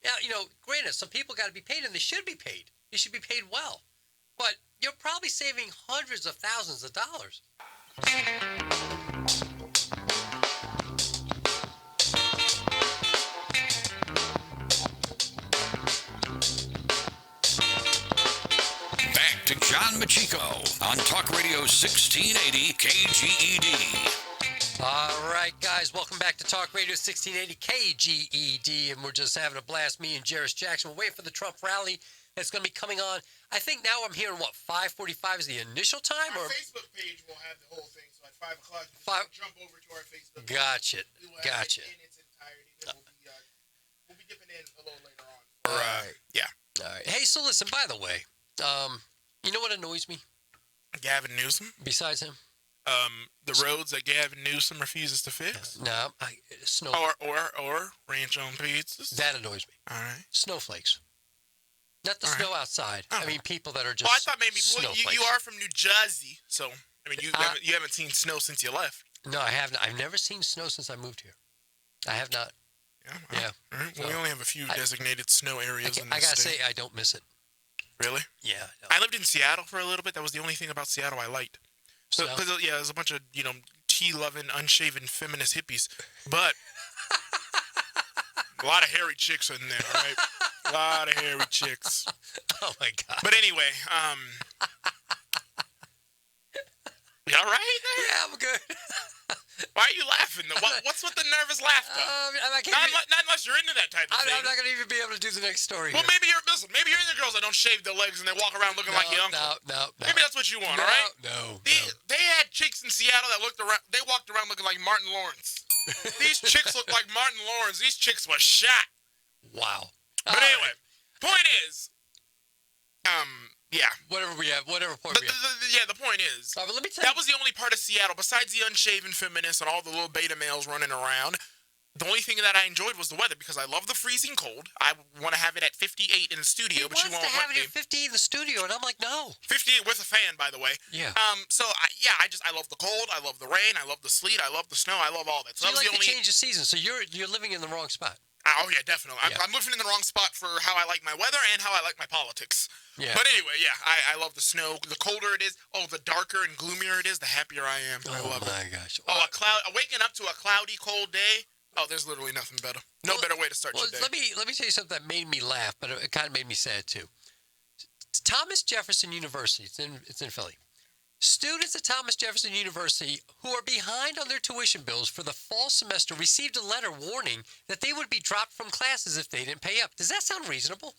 Now, granted, some people got to be paid, and they should be paid. They should be paid well. But you're probably saving hundreds of thousands of dollars. Back to John Machiko on Talk Radio 1680 KGED. All right, guys, welcome back to Talk Radio 1680 KGED, and we're just having a blast. Me and Jarris Jackson. We're waiting for the Trump rally that's going to be coming on. I think now I'm hearing, 5:45 is the initial time? Our Or Facebook page will have the whole thing, so at 5 o'clock, you Five- just jump over to our Facebook page. Gotcha. We will have Gotcha. it in its entirety. Then we'll be dipping in a little later on. All right. Yeah. All right. Hey, so listen, by the way, you know what annoys me Gavin Newsom. besides him? The roads that Gavin Newsom refuses to fix. No, snow. Or ranch on pizzas. That annoys me. All right. Snowflakes. Not the All right. snow outside. I mean, people that are just Well, I thought maybe snowflakes. you are from New Jersey, so I mean you haven't seen snow since you left. No, I haven't. I've never seen snow since I moved here. I have not. Yeah. Yeah. All right. Well, So, we only have a few designated snow areas in I this gotta state. say, I don't miss it. Really? Yeah. I lived in Seattle for a little bit. That was the only thing about Seattle I liked. So, So- cause, there's a bunch of tea-loving, unshaven, feminist hippies, but a lot of hairy chicks in there. All right, a lot of hairy chicks. Oh my God. But anyway, you all right there? Yeah, I'm good. Why are you laughing? What's with the nervous laughter? I can't Not unless you're into that type of thing. I'm not gonna even be able to do the next story. Well, here. maybe you're the girls that don't shave their legs and they walk around looking like your uncle. No. Maybe that's what you want, all right? No. They had chicks in Seattle that walked around looking like Martin Lawrence. These chicks look like Martin Lawrence. These chicks were shot. Wow. But All anyway, point is, yeah. Whatever we have, whatever point we have. The point is, All right, but let me tell that you. was the only part of Seattle, besides the unshaven feminists and all the little beta males running around. The only thing that I enjoyed was the weather because I love the freezing cold. I want to have it at 58 in the studio, He but you wants won't to have let it me. at 50 in the studio, and I'm like, no. 58 with a fan, by the way. Yeah. So I love the cold. I love the rain. I love the sleet. I love the snow. I love all that. So So you that was like the to only. change the season, so you're living in the wrong spot. Oh yeah, definitely. Yeah. I'm living in the wrong spot for how I like my weather and how I like my politics. Yeah. But anyway, yeah, I love the snow. The colder it is, the darker and gloomier it is, the happier I am. I Oh love it. my gosh. Waking up to a cloudy, cold day. Oh, there's literally nothing better. No better way to start Well, your day. let me tell you something that made me laugh, but it kind of made me sad too. Thomas Jefferson University, it's in Philly. Students at Thomas Jefferson University who are behind on their tuition bills for the fall semester received a letter warning that they would be dropped from classes if they didn't pay up. Does that sound reasonable?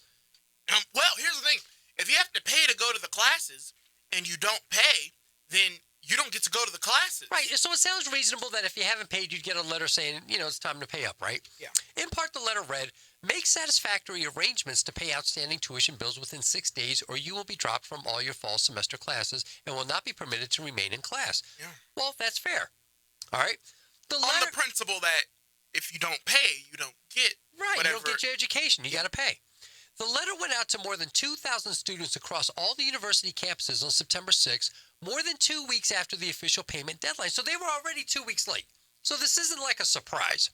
Well, here's the thing: if you have to pay to go to the classes and you don't pay, then you don't get to go to the classes. Right. So it sounds reasonable that if you haven't paid, you'd get a letter saying, it's time to pay up, right? Yeah. In part, the letter read, make satisfactory arrangements to pay outstanding tuition bills within 6 days, or you will be dropped from all your fall semester classes and will not be permitted to remain in class. Yeah. Well, that's fair. All right. The On letter, the principle that if you don't pay, you don't get right, whatever. you don't get your education. You got to pay. The letter went out to more than 2,000 students across all the university campuses on September 6th, more than 2 weeks after the official payment deadline. So they were already 2 weeks late. So this isn't like a surprise.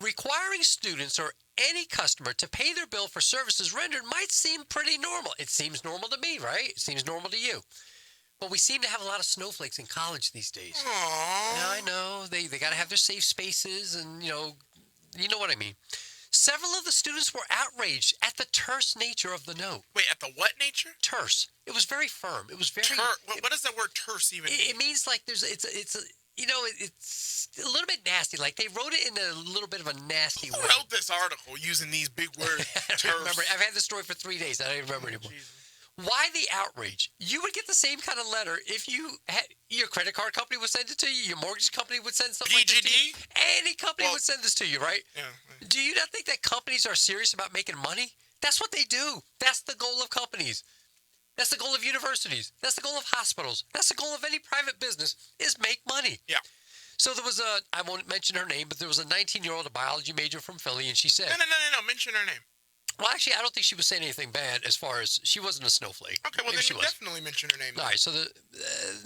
Requiring students or any customer to pay their bill for services rendered might seem pretty normal. It seems normal to me, right? It seems normal to you. But we seem to have a lot of snowflakes in college these days. Aww. Yeah, I know. They got to have their safe spaces and, you know what I mean. Several of the students were outraged at the terse nature of the note. Wait, at the what nature? Terse. It was very firm. It was very... What does that word terse even mean? It means like it's a little bit nasty. Like they wrote it in a little bit of a nasty way. Who wrote this article using these big words? I don't remember. I've had this story for 3 days. I don't even remember anymore. Jesus. Why the outrage? You would get the same kind of letter if your credit card company would send it to you, your mortgage company would send something like this to you. Any company would send this to you, right? Yeah. Do you not think that companies are serious about making money? That's what they do. That's the goal of companies. That's the goal of universities. That's the goal of hospitals. That's the goal of any private business is make money. Yeah. So there was I won't mention her name, but there was a 19-year-old, a biology major from Philly, and she said... No. Mention her name. Well, actually, I don't think she was saying anything bad as far as she wasn't a snowflake. Okay, well, Maybe then she you was. definitely mention her name. All right, so the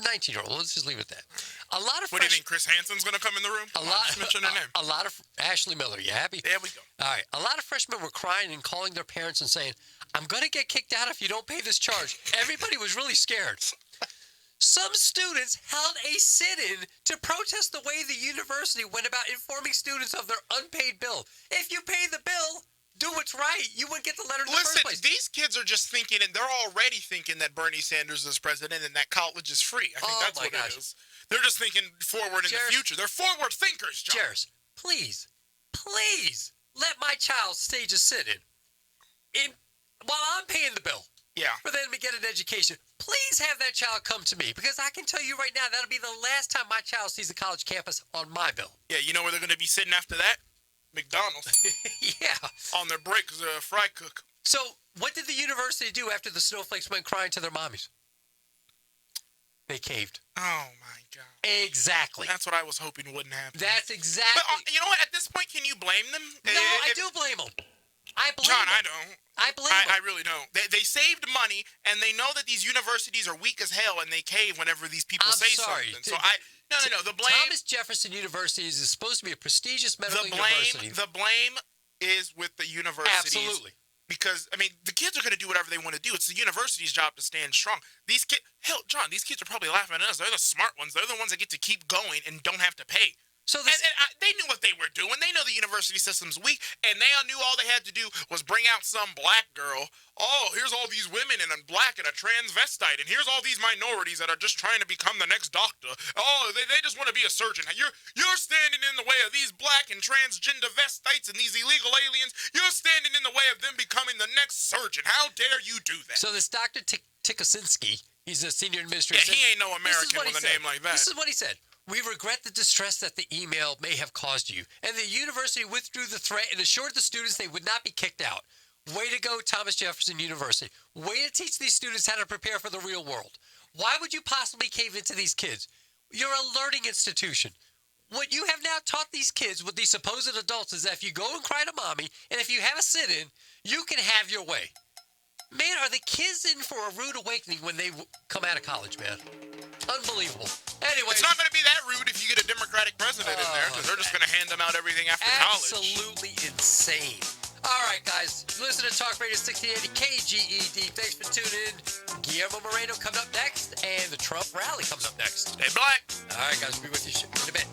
19-year-old, let's just leave it at that. A lot of What do you think, Chris Hansen's going to come in the room? Just mention her name. A lot of Ashley Miller, you happy? There we go. All right, a lot of freshmen were crying and calling their parents and saying, I'm going to get kicked out if you don't pay this charge. Everybody was really scared. Some students held a sit-in to protest the way the university went about informing students of their unpaid bill. If you pay the bill, do what's right. You wouldn't get the letter in the first place. Listen, these kids are just thinking, and they're already thinking that Bernie Sanders is president and that college is free. I think that's what it is. They're just thinking forward in the future. They're forward thinkers, John. Jairus, please let my child stage a sit-in while I'm paying the bill. Yeah. For them to get an education. Please have that child come to me because I can tell you right now that'll be the last time my child sees a college campus on my bill. Yeah, you know where they're going to be sitting after that? McDonald's. Yeah. On their break as a fry cook. So what did the university do after the snowflakes went crying to their mommies? They caved. Oh, my God. Exactly. That's what I was hoping wouldn't happen. That's exactly. But you know what? At this point, can you blame them? No, I do blame them. I blame John, them. I don't. I blame them. I really don't. They saved money, and they know that these universities are weak as hell, and they cave whenever these people say something. So No. The blame. Thomas Jefferson University is supposed to be a prestigious medical university. The blame is with the universities. Absolutely. Because, I mean, the kids are going to do whatever they want to do. It's the university's job to stand strong. These kids, hell, John, these kids are probably laughing at us. They're the smart ones. They're the ones that get to keep going and don't have to pay. So they knew what they were doing. They know the university system's weak, and they all knew all they had to do was bring out some black girl. Oh, here's all these women and a black and a transvestite, and here's all these minorities that are just trying to become the next doctor. Oh, they just want to be a surgeon. You're standing in the way of these black and transgender vestites and these illegal aliens. You're standing in the way of them becoming the next surgeon. How dare you do that? So this Dr. Tikosinski, he's a senior administrator. Yeah, he ain't no American with a name like that. This is what he said. We regret the distress that the email may have caused you, and the university withdrew the threat and assured the students they would not be kicked out. Way to go, Thomas Jefferson University. Way to teach these students how to prepare for the real world. Why would you possibly cave into these kids? You're a learning institution. What you have now taught these kids with these supposed adults is that if you go and cry to mommy, and if you have a sit-in, you can have your way. Man, are the kids in for a rude awakening when they come out of college, man? Unbelievable. Anyway, it's not going to be that rude if you get a Democratic president in there, because they're just going to hand them out everything after college. Absolutely insane. All right, guys. Listen to Talk Radio 1680 KGED. Thanks for tuning in. Guillermo Moreno coming up next, and the Trump rally comes up next. Stay black. All right, guys. We'll be with you in a bit.